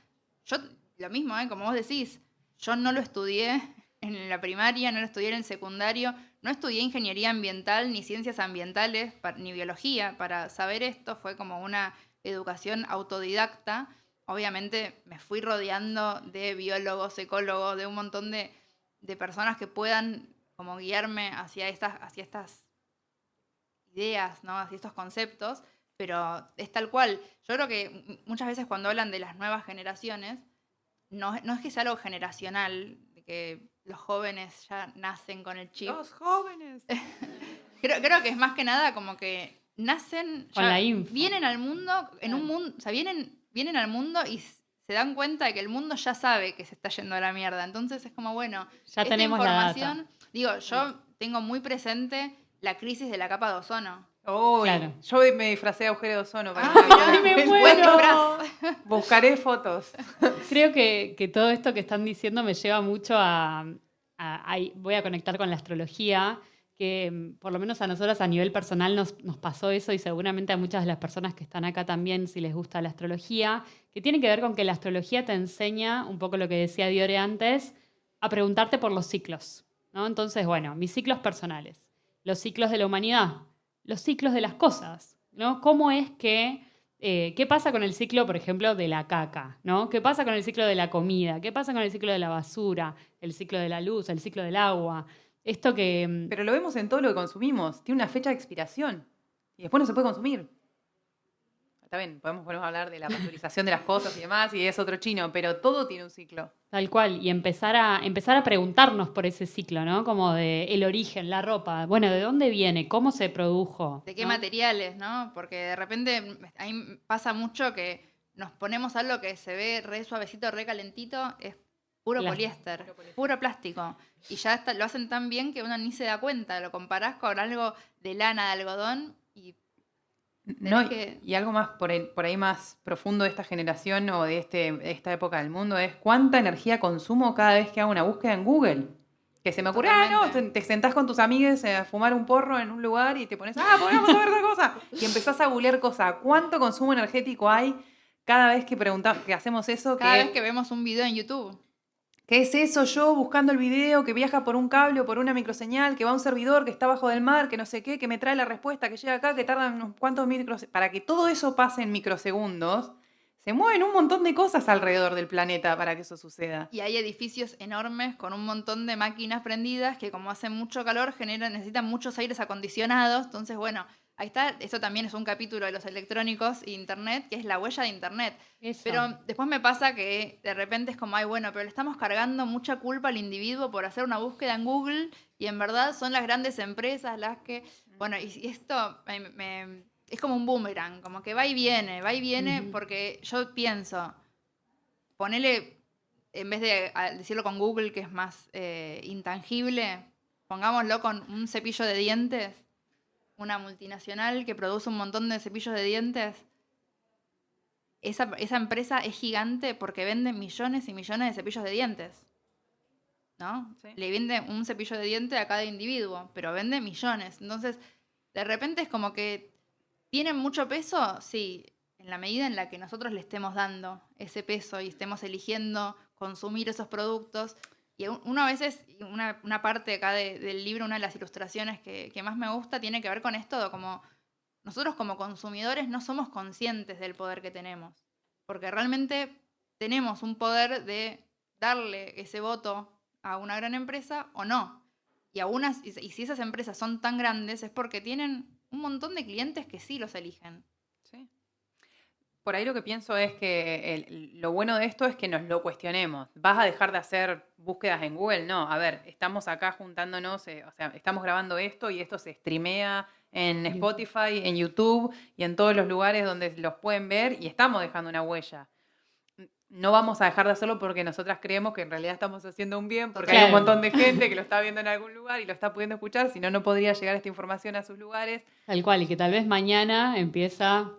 yo, lo mismo, como vos decís, yo no lo estudié en la primaria, no lo estudié en el secundario, no estudié ingeniería ambiental, ni ciencias ambientales, ni biología para saber esto, fue como una educación autodidacta. Obviamente me fui rodeando de biólogos, ecólogos, de un montón de personas que puedan como guiarme hacia estas ideas, ¿no? Hacia estos conceptos, pero es tal cual. Yo creo que muchas veces cuando hablan de las nuevas generaciones, no es que sea algo generacional, de que los jóvenes ya nacen con el chip. Los jóvenes. Creo que es más que nada como que nacen, Con la info. vienen al mundo, en un mundo, o sea, vienen al mundo y se dan cuenta de que el mundo ya sabe que se está yendo a la mierda. Entonces es como, bueno, Ya esta tenemos la data. información, digo, yo tengo muy presente la crisis de la capa de ozono. Uy, Claro. yo me disfracé de agujero de ozono. Para ¡Ay, me el muero! disfraz. Buscaré fotos. Creo que todo esto que están diciendo me lleva mucho voy a conectar con la astrología, que por lo menos a nosotros a nivel personal nos pasó eso y seguramente a muchas de las personas que están acá también, si les gusta la astrología, que tiene que ver con que la astrología te enseña, un poco lo que decía Diore antes, a preguntarte por los ciclos, ¿no? Entonces, bueno, mis ciclos personales, los ciclos de la humanidad, los ciclos de las cosas, ¿no? ¿Cómo es que qué pasa con el ciclo, por ejemplo, de la caca, ¿no? ¿Qué pasa con el ciclo de la comida? ¿Qué pasa con el ciclo de la basura? El ciclo de la luz, el ciclo del agua. Esto que... Pero lo vemos en todo lo que consumimos. Tiene una fecha de expiración. Y después no se puede consumir. Está bien, podemos hablar de la pasteurización de las cosas y demás, y es otro chino, pero todo tiene un ciclo. Tal cual, y empezar a preguntarnos por ese ciclo, ¿no? Como de el origen, la ropa, bueno, ¿de dónde viene? ¿Cómo se produjo? ¿De qué ¿no? materiales, no? Porque de repente a mí pasa mucho que nos ponemos algo que se ve re suavecito, re calentito, es puro Plástico. poliéster, puro plástico. Y ya lo hacen tan bien que uno ni se da cuenta. Lo comparás con algo de lana, de algodón, y No, que- y algo más por ahí más profundo de esta generación o de esta época del mundo es cuánta energía consumo cada vez que hago una búsqueda en Google. Que se me ocurre, no, Totalmente. te sentás con tus amigues a fumar un porro en un lugar y te pones, podemos saber otra cosa. Y empezás a googlear cosas. ¿Cuánto consumo energético hay cada vez que hacemos eso, Cada vez que vemos un video en YouTube. ¿qué es eso? Yo buscando el video que viaja por un cable o por una microseñal, que va a un servidor que está abajo del mar, que no sé qué, que me trae la respuesta, que llega acá, que tarda unos cuantos microsegundos. Para que todo eso pase en microsegundos, se mueven un montón de cosas alrededor del planeta para que eso suceda. Y hay edificios enormes con un montón de máquinas prendidas que como hace mucho calor necesitan muchos aires acondicionados. Entonces, bueno, ahí está. Eso también es un capítulo de los electrónicos e Internet, que es la huella de Internet. Eso. Pero después me pasa que de repente es como, ay, bueno, pero le estamos cargando mucha culpa al individuo por hacer una búsqueda en Google y en verdad son las grandes empresas las que... Bueno, y esto es como un boomerang, como que va y viene, porque yo pienso, ponele, en vez de decirlo con Google, que es más intangible, pongámoslo con un cepillo de dientes, una multinacional que produce un montón de cepillos de dientes. Esa empresa es gigante porque vende millones y millones de cepillos de dientes, ¿no? Sí. Le vende un cepillo de dientes a cada individuo, pero vende millones. Entonces, de repente es como que ¿tienen mucho peso? Sí, en la medida en la que nosotros le estemos dando ese peso y estemos eligiendo consumir esos productos. Y uno a veces, una parte acá del libro, una de las ilustraciones que más me gusta, tiene que ver con esto, como nosotros como consumidores no somos conscientes del poder que tenemos, porque realmente tenemos un poder de darle ese voto a una gran empresa o no. Y si esas empresas son tan grandes es porque tienen un montón de clientes que sí los eligen. Sí. Por ahí lo que pienso es que lo bueno de esto es que nos lo cuestionemos. ¿Vas a dejar de hacer búsquedas en Google? No, a ver, estamos acá juntándonos, o sea, estamos grabando esto y esto se streamea en Spotify, en YouTube y en todos los lugares donde los pueden ver y estamos dejando una huella. No vamos a dejar de hacerlo porque nosotras creemos que en realidad estamos haciendo un bien, porque hay un montón de gente que lo está viendo en algún lugar y lo está pudiendo escuchar, si no, no podría llegar esta información a sus lugares. Tal cual, y que tal vez mañana empieza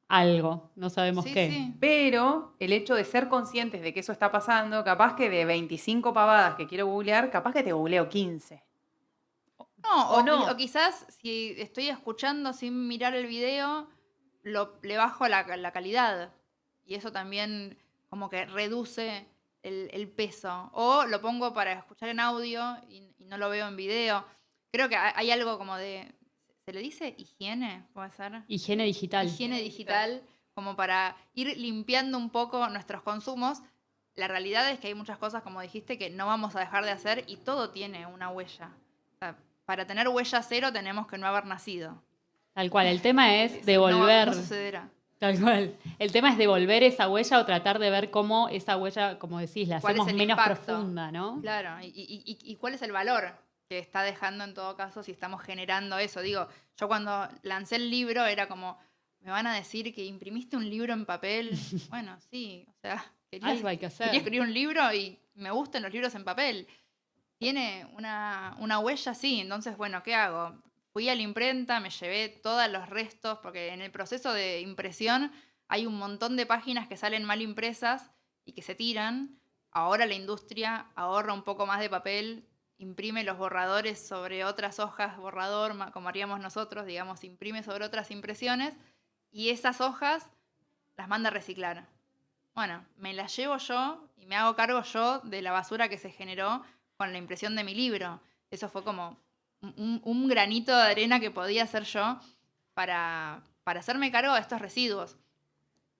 algo, no sabemos qué. Sí. Pero el hecho de ser conscientes de que eso está pasando, capaz que de 25 pavadas que quiero googlear, capaz que te googleo 15. No. O quizás si estoy escuchando sin mirar el video, le bajo la calidad. Y eso también como que reduce el peso. O lo pongo para escuchar en audio y no lo veo en video. Creo que hay algo como de... ¿Se le dice higiene? ¿Puede ser? Higiene digital. Higiene digital, como para ir limpiando un poco nuestros consumos. La realidad es que hay muchas cosas, como dijiste, que no vamos a dejar de hacer y todo tiene una huella. O sea, para tener huella cero tenemos que no haber nacido. Tal cual, el tema es devolver. No sucederá. Tal cual. El tema es devolver esa huella o tratar de ver cómo esa huella, como decís, la hacemos menos profunda, ¿no? Claro, y cuál es el valor que está dejando en todo caso si estamos generando eso. Digo, yo cuando lancé el libro era como, me van a decir que imprimiste un libro en papel. Bueno, sí, o sea, Algo hay que hacer. quería escribir un libro y me gustan los libros en papel. Tiene una huella, sí, entonces, bueno, ¿qué hago? Fui a la imprenta, me llevé todos los restos, porque en el proceso de impresión hay un montón de páginas que salen mal impresas y que se tiran. Ahora la industria ahorra un poco más de papel, imprime los borradores sobre otras hojas borrador, como haríamos nosotros, digamos, imprime sobre otras impresiones, y esas hojas las manda a reciclar. Bueno, me las llevo yo y me hago cargo yo de la basura que se generó con la impresión de mi libro. Eso fue como un granito de arena que podía hacer yo para hacerme cargo de estos residuos.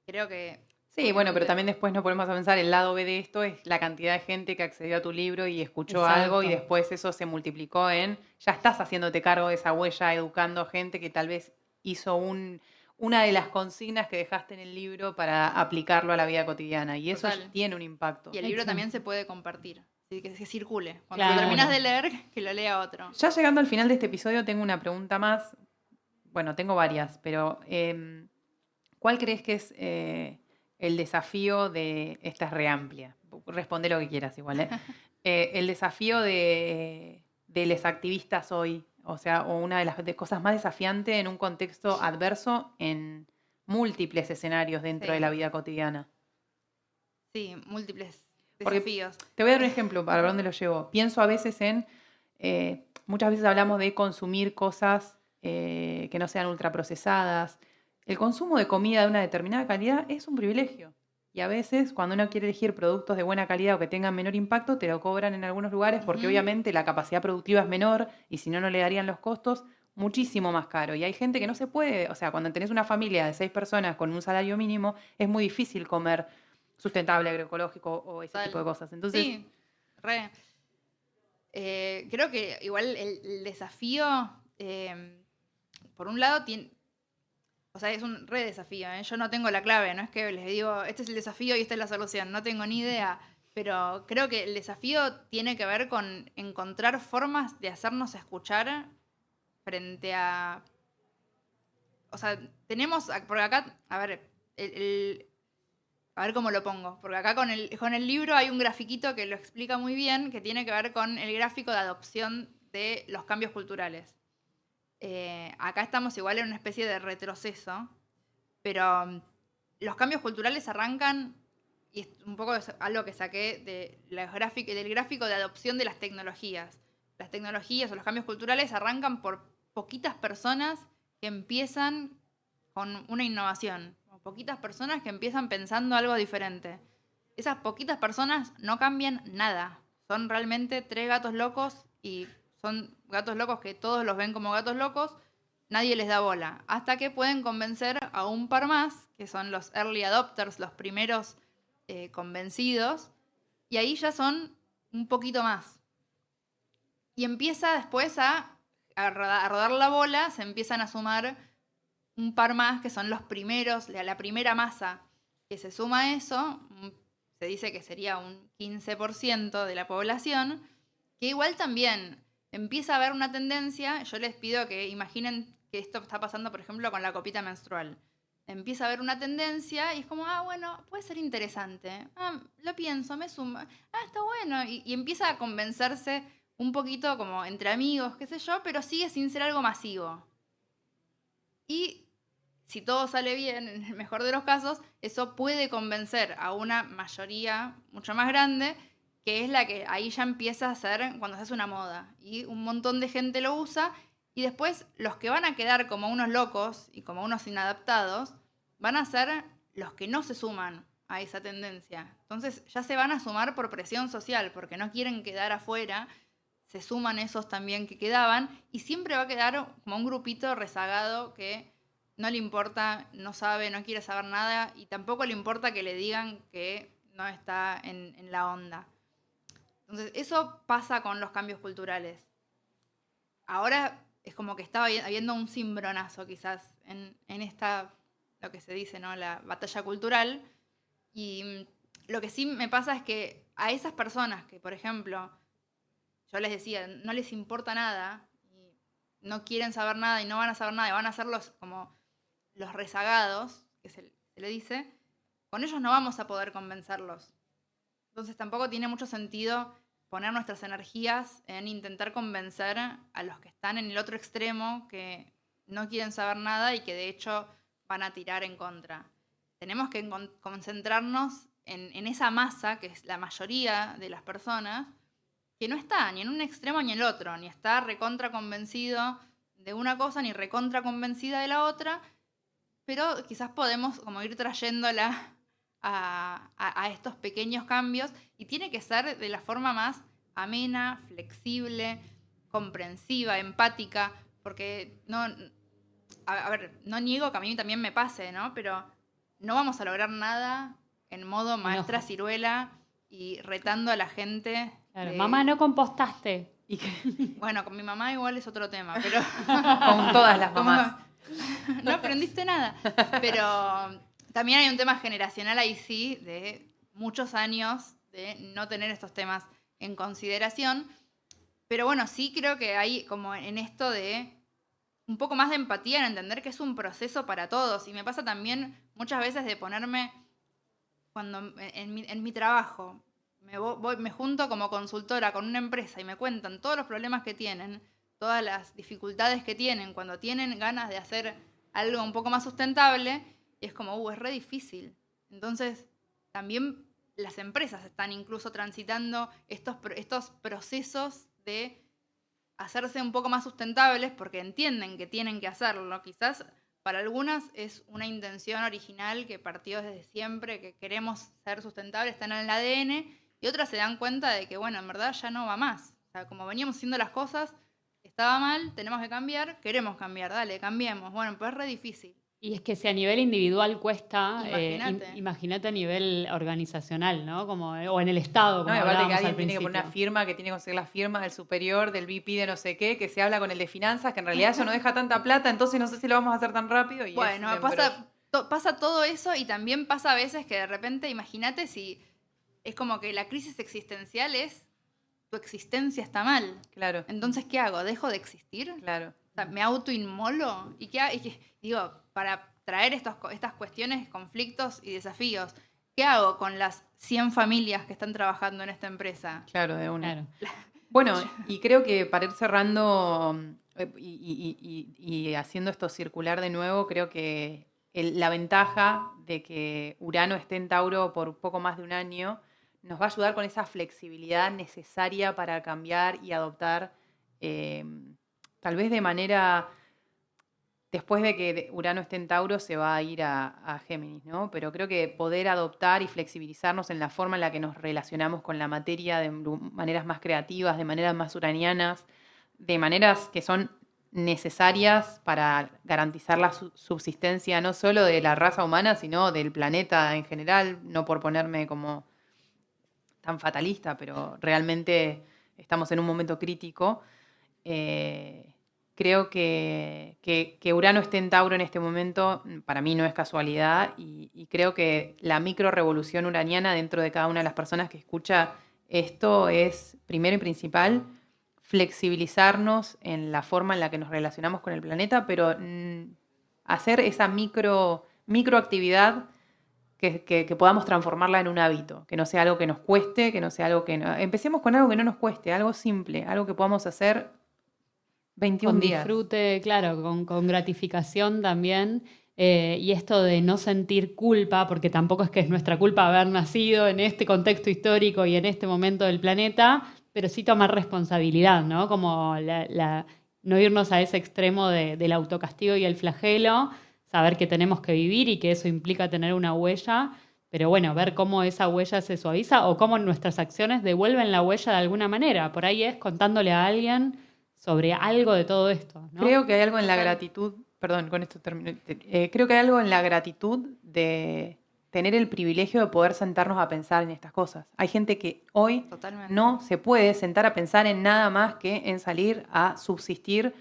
Creo que... Sí, bueno, pero también después no ponemos a pensar, el lado B de esto es la cantidad de gente que accedió a tu libro y escuchó algo y después eso se multiplicó en, ya estás haciéndote cargo de esa huella, educando a gente que tal vez hizo una de las consignas que dejaste en el libro para aplicarlo a la vida cotidiana y eso tiene un impacto. Y el libro también se puede compartir, así que circule. Cuando lo terminas de leer, que lo lea otro. Ya llegando al final de este episodio tengo una pregunta más, bueno, tengo varias, pero ¿cuál crees que es el desafío de... Esta es re amplia, responde lo que quieras igual, ¿eh? El desafío de los activistas hoy, o sea, o una de las cosas más desafiantes en un contexto adverso en múltiples escenarios dentro de la vida cotidiana. Sí, múltiples desafíos. Te voy a dar un ejemplo para ver dónde lo llevo. Pienso a veces en... muchas veces hablamos de consumir cosas que no sean ultraprocesadas. El consumo de comida de una determinada calidad es un privilegio. Y a veces, cuando uno quiere elegir productos de buena calidad o que tengan menor impacto, te lo cobran en algunos lugares porque Ujú. obviamente la capacidad productiva es menor y si no, no le darían los costos muchísimo más caro. Y hay gente que no se puede, o sea, cuando tenés una familia de 6 personas con un salario mínimo, es muy difícil comer sustentable, agroecológico o ese tipo de Total. cosas. Entonces, Sí, re. Creo que igual el desafío, por un lado, tiene, o sea, es un re desafío, ¿eh? Yo no tengo la clave, no es que les digo, este es el desafío y esta es la solución, no tengo ni idea. Pero creo que el desafío tiene que ver con encontrar formas de hacernos escuchar frente a... O sea, tenemos, porque acá, a ver, a ver cómo lo pongo, porque acá con el libro hay un grafiquito que lo explica muy bien, que tiene que ver con el gráfico de adopción de los cambios culturales. Acá estamos igual en una especie de retroceso, pero los cambios culturales arrancan, y es un poco algo que saqué del gráfico de adopción de las tecnologías. Las tecnologías o los cambios culturales arrancan por poquitas personas que empiezan con una innovación, o poquitas personas que empiezan pensando algo diferente. Esas poquitas personas no cambian nada. Son realmente 3 gatos locos y son gatos locos que todos los ven como gatos locos, nadie les da bola. Hasta que pueden convencer a un par más, que son los early adopters, los primeros convencidos, y ahí ya son un poquito más. Y empieza después a rodar la bola, se empiezan a sumar un par más que son los primeros, la primera masa que se suma a eso, se dice que sería un 15% de la población, que igual también empieza a haber una tendencia, yo les pido que imaginen que esto está pasando, por ejemplo, con la copita menstrual. Empieza a haber una tendencia y es como, bueno, puede ser interesante. Lo pienso, me sumo. Está bueno. Y empieza a convencerse un poquito como entre amigos, qué sé yo, pero sigue sin ser algo masivo. Y si todo sale bien, en el mejor de los casos, eso puede convencer a una mayoría mucho más grande, que es la que ahí ya empieza a ser cuando se hace una moda. Y un montón de gente lo usa. Y después los que van a quedar como unos locos y como unos inadaptados, van a ser los que no se suman a esa tendencia. Entonces ya se van a sumar por presión social, porque no quieren quedar afuera. Se suman esos también que quedaban. Y siempre va a quedar como un grupito rezagado que no le importa, no sabe, no quiere saber nada y tampoco le importa que le digan que no está en la onda. Entonces, eso pasa con los cambios culturales. Ahora es como que estaba habiendo un cimbronazo quizás en esta, lo que se dice, ¿no? La batalla cultural. Y lo que sí me pasa es que a esas personas que, por ejemplo, yo les decía, no les importa nada, y no quieren saber nada y no van a saber nada, y van a ser como los rezagados, que se le dice, con ellos no vamos a poder convencerlos. Entonces tampoco tiene mucho sentido poner nuestras energías en intentar convencer a los que están en el otro extremo, que no quieren saber nada y que de hecho van a tirar en contra. Tenemos que concentrarnos en esa masa, que es la mayoría de las personas, que no está ni en un extremo ni en el otro, ni está recontra convencido de una cosa ni recontra convencida de la otra, pero quizás podemos como ir trayéndola a estos pequeños cambios y tiene que ser de la forma más amena, flexible, comprensiva, empática, porque no, a ver, no niego que a mí también me pase, ¿no? Pero no vamos a lograr nada en modo maestra Enojo. ciruela y retando a la gente Claro, mamá, de... no compostaste. y que Bueno, con mi mamá igual es otro tema, pero... con todas las como mamás. no aprendiste nada. Pero también hay un tema generacional ahí sí, de muchos años de no tener estos temas en consideración. Pero bueno, sí creo que hay como en esto de un poco más de empatía en entender que es un proceso para todos. Y me pasa también muchas veces de ponerme, cuando en mi trabajo, me junto como consultora con una empresa y me cuentan todos los problemas que tienen, todas las dificultades que tienen cuando tienen ganas de hacer algo un poco más sustentable, y es como, es re difícil. Entonces, también las empresas están incluso transitando estos procesos de hacerse un poco más sustentables porque entienden que tienen que hacerlo. Quizás para algunas es una intención original que partió desde siempre, que queremos ser sustentables, está en el ADN, y otras se dan cuenta de que, bueno, en verdad ya no va más. O sea, como veníamos haciendo las cosas, estaba mal, tenemos que cambiar, queremos cambiar, dale, cambiemos. Bueno, pues es re difícil. Y es que si a nivel individual cuesta, Imagínate. imagínate a nivel organizacional, ¿no? Como, o en el Estado, No, como y aparte que hablábamos al alguien tiene que poner una principio. firma, que tiene que conseguir la firma del superior, del VP de no sé qué, que se habla con el de finanzas, que en realidad eso no deja tanta plata, entonces no sé si lo vamos a hacer tan rápido y es Bueno, un embrollo. pasa todo eso y también pasa a veces que de repente, imagínate si es como que la crisis existencial es tu existencia está mal. Claro, Entonces, ¿qué hago? ¿Dejo de existir? claro. O sea, ¿me autoinmolo? ¿Y qué, digo, para traer estas cuestiones, conflictos y desafíos, ¿qué hago con las 100 familias que están trabajando en esta empresa? Claro, de una. Claro. Bueno, y creo que para ir cerrando y haciendo esto circular de nuevo, creo que la ventaja de que Urano esté en Tauro por poco más de un año nos va a ayudar con esa flexibilidad necesaria para cambiar y adoptar, eh, tal vez de manera, después de que Urano esté en Tauro, se va a ir a Géminis, ¿no? Pero creo que poder adoptar y flexibilizarnos en la forma en la que nos relacionamos con la materia de maneras más creativas, de maneras más uranianas, de maneras que son necesarias para garantizar la subsistencia no solo de la raza humana, sino del planeta en general, no por ponerme como tan fatalista, pero realmente estamos en un momento crítico. Creo que Urano esté en Tauro en este momento, para mí no es casualidad, y creo que la micro revolución uraniana dentro de cada una de las personas que escucha esto es, primero y principal, flexibilizarnos en la forma en la que nos relacionamos con el planeta, pero hacer esa microactividad que podamos transformarla en un hábito, que no sea algo que nos cueste, que no sea algo que... Empecemos con algo que no nos cueste, algo simple, algo que podamos hacer 21 Con días. disfrute, claro, con gratificación también. Y esto de no sentir culpa, porque tampoco es que es nuestra culpa haber nacido en este contexto histórico y en este momento del planeta, pero sí tomar responsabilidad, ¿no? Como no irnos a ese extremo del autocastigo y el flagelo, saber que tenemos que vivir y que eso implica tener una huella, pero bueno, ver cómo esa huella se suaviza o cómo nuestras acciones devuelven la huella de alguna manera. Por ahí es contándole a alguien sobre algo de todo esto, ¿no? Creo que hay algo en la Total. gratitud, perdón, con esto termino. Creo que hay algo en la gratitud de tener el privilegio de poder sentarnos a pensar en estas cosas. Hay gente que hoy Totalmente. no se puede sentar a pensar en nada más que en salir a subsistir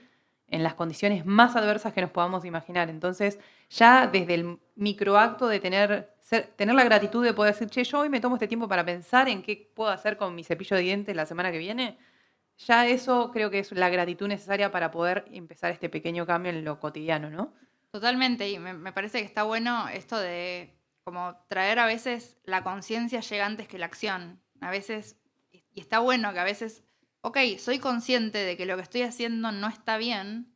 en las condiciones más adversas que nos podamos imaginar. Entonces, ya desde el microacto de tener la gratitud de poder decir, che, yo hoy me tomo este tiempo para pensar en qué puedo hacer con mi cepillo de dientes la semana que viene, ya eso creo que es la gratitud necesaria para poder empezar este pequeño cambio en lo cotidiano, ¿no? Totalmente, y me parece que está bueno esto de como traer a veces la conciencia llega antes que la acción. A veces, y está bueno que a veces, ok, soy consciente de que lo que estoy haciendo no está bien,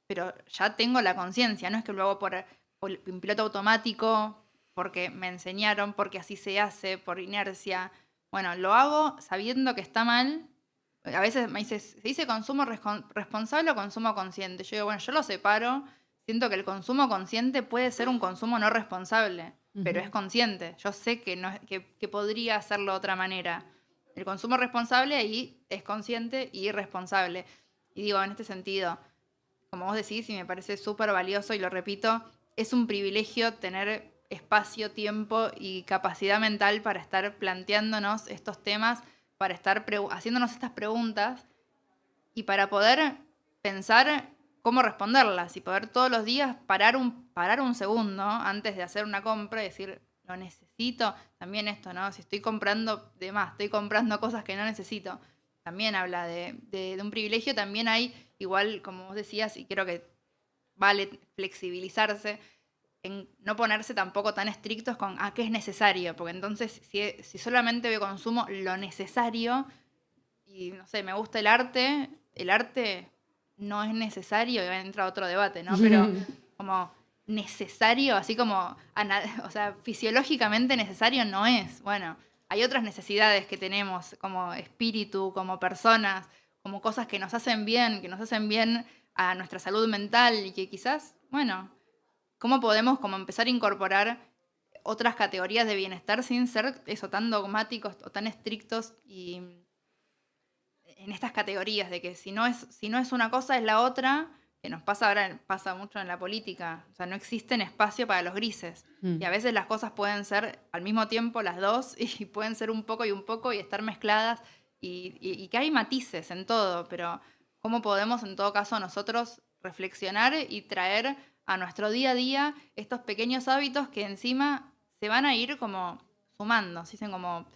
pero ya tengo la conciencia, no es que lo hago en piloto automático, porque me enseñaron, porque así se hace, por inercia. Bueno, lo hago sabiendo que está mal. A veces me dice, ¿se dice consumo responsable o consumo consciente? Yo digo, bueno, yo lo separo. Siento que el consumo consciente puede ser un consumo no responsable, pero es consciente. Yo sé que, no, que podría hacerlo de otra manera. El consumo responsable ahí es consciente y responsable. Y digo, en este sentido, como vos decís, y me parece súper valioso, y lo repito, es un privilegio tener espacio, tiempo y capacidad mental para estar planteándonos estos temas, para estar haciéndonos estas preguntas y para poder pensar cómo responderlas y poder todos los días parar un segundo antes de hacer una compra y decir, lo necesito. También esto, ¿no? Si estoy comprando de más, estoy comprando cosas que no necesito, también habla de un privilegio. También hay, igual como vos decías, y creo que vale flexibilizarse, en no ponerse tampoco tan estrictos con qué es necesario, porque entonces si solamente yo consumo lo necesario y no sé, me gusta el arte no es necesario, y entra otro debate, ¿no? Pero como necesario, así como, o sea, fisiológicamente necesario no es. Bueno, hay otras necesidades que tenemos como espíritu, como personas, como cosas que nos hacen bien a nuestra salud mental y que quizás, bueno, cómo podemos como empezar a incorporar otras categorías de bienestar sin ser eso tan dogmáticos o tan estrictos y en estas categorías de que si no es una cosa es la otra, que nos pasa ahora, pasa mucho en la política. O sea, no existen espacio para los grises. Y a veces las cosas pueden ser al mismo tiempo las dos y pueden ser un poco y estar mezcladas y que hay matices en todo, pero ¿cómo podemos en todo caso nosotros reflexionar y traer a nuestro día a día estos pequeños hábitos que encima se van a ir como sumando, se dicen como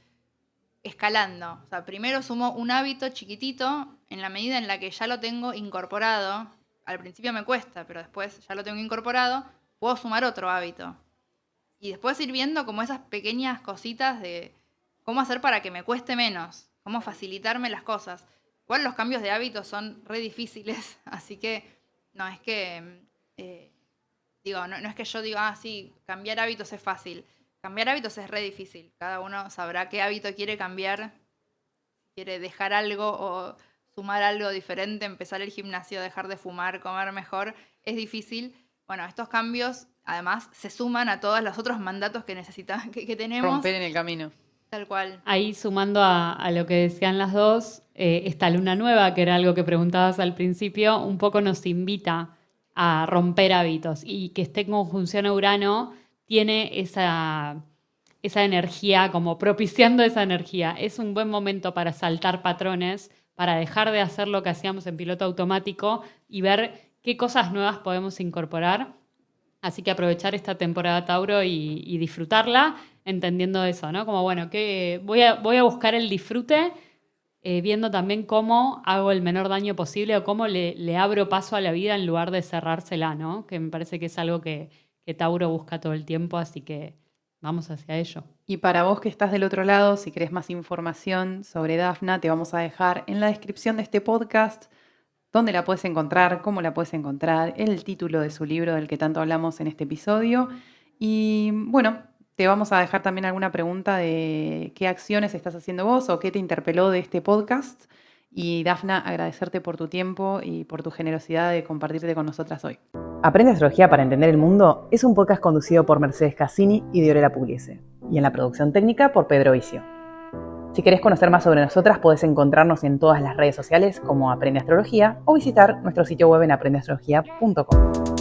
escalando? O sea, primero sumo un hábito chiquitito en la medida en la que ya lo tengo incorporado. Al principio me cuesta, pero después ya lo tengo incorporado, puedo sumar otro hábito. Y después ir viendo como esas pequeñas cositas de cómo hacer para que me cueste menos, cómo facilitarme las cosas. Igual los cambios de hábitos son re difíciles, así que no es que, no es que yo diga, sí, cambiar hábitos es fácil. Cambiar hábitos es re difícil. Cada uno sabrá qué hábito quiere cambiar, quiere dejar algo o sumar algo diferente, empezar el gimnasio, dejar de fumar, comer mejor, es difícil. Bueno, estos cambios además se suman a todos los otros mandatos que necesitamos, que tenemos. Romper en el camino. Tal cual. Ahí sumando a lo que decían las dos, esta luna nueva, que era algo que preguntabas al principio, un poco nos invita a romper hábitos y que esté en conjunción a Urano tiene esa energía, como propiciando esa energía. Es un buen momento para saltar patrones, para dejar de hacer lo que hacíamos en piloto automático y ver qué cosas nuevas podemos incorporar. Así que aprovechar esta temporada Tauro y disfrutarla, entendiendo eso, ¿no? Como, bueno, que voy a buscar el disfrute, viendo también cómo hago el menor daño posible o cómo le abro paso a la vida en lugar de cerrársela, ¿no? Que me parece que es algo que Tauro busca todo el tiempo, así que vamos hacia ello. Y para vos que estás del otro lado, si querés más información sobre Dafna, te vamos a dejar en la descripción de este podcast dónde la puedes encontrar, cómo la puedes encontrar, el título de su libro del que tanto hablamos en este episodio. Y bueno, te vamos a dejar también alguna pregunta de qué acciones estás haciendo vos o qué te interpeló de este podcast. Y Dafna, agradecerte por tu tiempo y por tu generosidad de compartirte con nosotras hoy. Aprende Astrología para entender el mundo es un podcast conducido por Mercedes Cassini y Diorela Pugliese, y en la producción técnica por Pedro Vicio. Si querés conocer más sobre nosotras, podés encontrarnos en todas las redes sociales como Aprende Astrología o visitar nuestro sitio web en aprendeastrología.com.